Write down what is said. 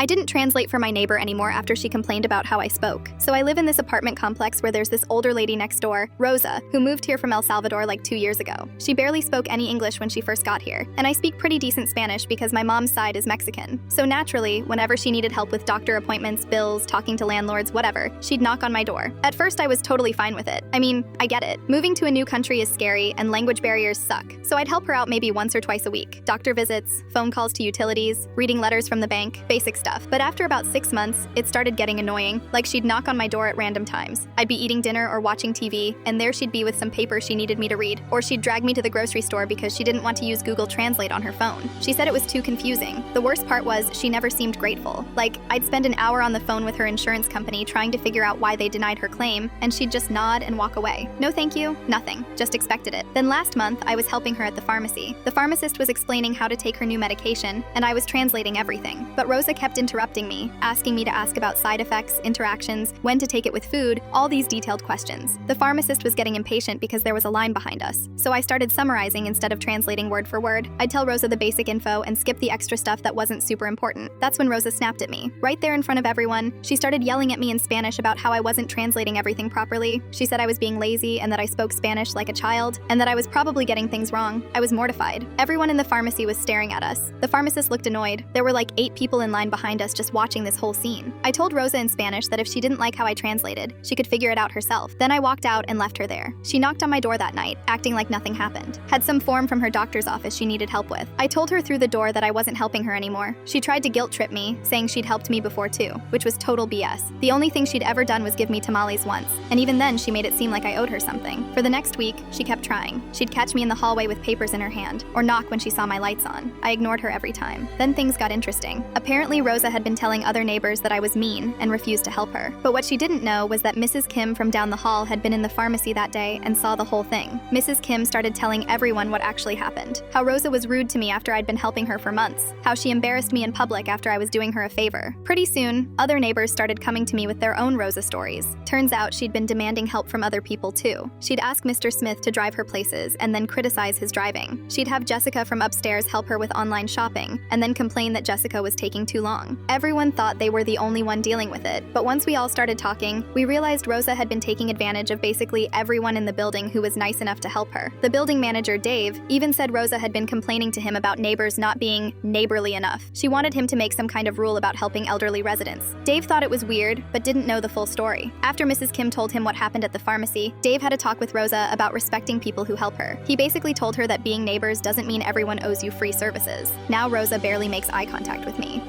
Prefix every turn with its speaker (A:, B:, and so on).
A: I didn't translate for my neighbor anymore after she complained about how I spoke. So I live in this apartment complex where there's this older lady next door, Rosa, who moved here from El Salvador like 2 years ago. She barely spoke any English when she first got here, and I speak pretty decent Spanish because my mom's side is Mexican. So naturally, whenever she needed help with doctor appointments, bills, talking to landlords, whatever, she'd knock on my door. At first, I was totally fine with it. I mean, I get it. Moving to a new country is scary, and language barriers suck. So I'd help her out maybe once or twice a week. Doctor visits, phone calls to utilities, reading letters from the bank, basic stuff. But after about 6 months, it started getting annoying. Like she'd knock on my door at random times. I'd be eating dinner or watching TV, and there she'd be with some paper she needed me to read. Or she'd drag me to the grocery store because she didn't want to use Google Translate on her phone. She said it was too confusing. The worst part was she never seemed grateful. Like, I'd spend an hour on the phone with her insurance company trying to figure out why they denied her claim, and she'd just nod and walk away. No thank you, nothing, just expected it. Then last month, I was helping her at the pharmacy. The pharmacist was explaining how to take her new medication, and I was translating everything. But Rosa kept interrupting me, asking me to ask about side effects, interactions, when to take it with food, all these detailed questions. The pharmacist was getting impatient because there was a line behind us, so I started summarizing instead of translating word for word. I'd tell Rosa the basic info and skip the extra stuff that wasn't super important. That's when Rosa snapped at me. Right there in front of everyone, she started yelling at me in Spanish about how I wasn't translating everything properly. She said I was being lazy and that I spoke Spanish like a child, and that I was probably getting things wrong. I was mortified. Everyone in the pharmacy was staring at us. The pharmacist looked annoyed. There were like 8 people in line behind us just watching this whole scene. I told Rosa in Spanish that if she didn't like how I translated, she could figure it out herself. Then I walked out and left her there. She knocked on my door that night, acting like nothing happened. Had some form from her doctor's office she needed help with. I told her through the door that I wasn't helping her anymore. She tried to guilt trip me, saying she'd helped me before too, which was total BS. The only thing she'd ever done was give me tamales once, and even then she made it seem like I owed her something. For the next week, she kept trying. She'd catch me in the hallway with papers in her hand, or knock when she saw my lights on. I ignored her every time. Then things got interesting. Apparently Rosa had been telling other neighbors that I was mean and refused to help her. But what she didn't know was that Mrs. Kim from down the hall had been in the pharmacy that day and saw the whole thing. Mrs. Kim started telling everyone what actually happened. How Rosa was rude to me after I'd been helping her for months. How she embarrassed me in public after I was doing her a favor. Pretty soon, other neighbors started coming to me with their own Rosa stories. Turns out she'd been demanding help from other people too. She'd ask Mr. Smith to drive her places and then criticize his driving. She'd have Jessica from upstairs help her with online shopping and then complain that Jessica was taking too long. Everyone thought they were the only one dealing with it, but once we all started talking, we realized Rosa had been taking advantage of basically everyone in the building who was nice enough to help her. The building manager, Dave, even said Rosa had been complaining to him about neighbors not being neighborly enough. She wanted him to make some kind of rule about helping elderly residents. Dave thought it was weird, but didn't know the full story. After Mrs. Kim told him what happened at the pharmacy, Dave had a talk with Rosa about respecting people who help her. He basically told her that being neighbors doesn't mean everyone owes you free services. Now Rosa barely makes eye contact with me.